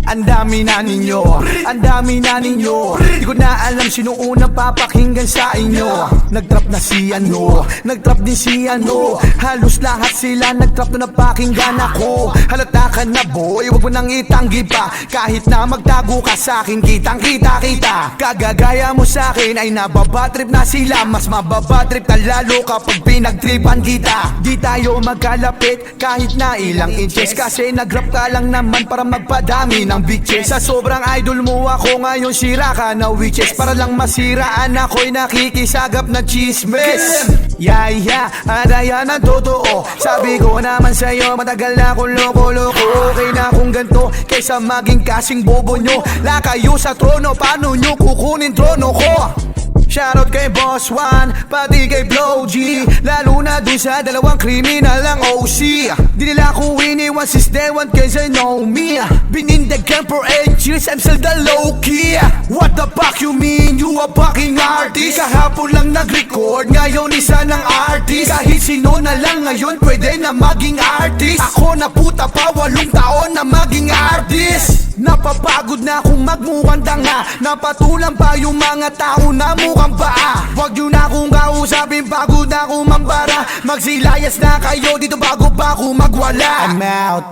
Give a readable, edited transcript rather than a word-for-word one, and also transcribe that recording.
Ang dami na ninyo, ang dami na ninyo. Di ko na alam sino unang papakinggan sa inyo. Nagtrap na si ano, nagtrap din si ano. Halos lahat sila nagtrap na napakinggan ako. Halata ka na boy, wag mo nang itanggi pa. Kahit na magtago ka sa akin, kitang kita. Kagagaya mo sa akin ay nababatrip na sila. Mas mababatrip na lalo kapag pinagtripan kita. Di tayo magkalapit kahit na ilang inches, kasi nagrap ka lang naman para magpadami ng bitches. Sa sobrang idol mo ako ngayon sira ka na witches. Para lang masiraan ako'y nakikisagap na chismes. Ada yan ang totoo. Sabi ko naman sa'yo, matagal na akong loko-loko. Okay na akong ganto kaysa maging kasing bobo nyo. Lakayo sa trono, paano nyo kukunin trono ko? Shoutout kay Boss Juan, pati kay Blow G, lalo na dun sa dalawang kriminal ang OC. Di nila ko iniwan since day one cause they know me. Been in the game for 8 years, I'm still the low-key. What the fuck you mean, you a fucking artist? Kahapon lang nag-record, ngayon isa ng artist. Kahit sino na lang ngayon pwede na maging artist. Ako na puta pa 8 taon na maging artist. Napapagod na akong magmukhang tanga, napatulang pa yung mga tao na mukhang paa. Wag nyo na akong kausapin, pagod na akong mambara. Magsilayas na kayo dito bago pa ako magwala. I'm out.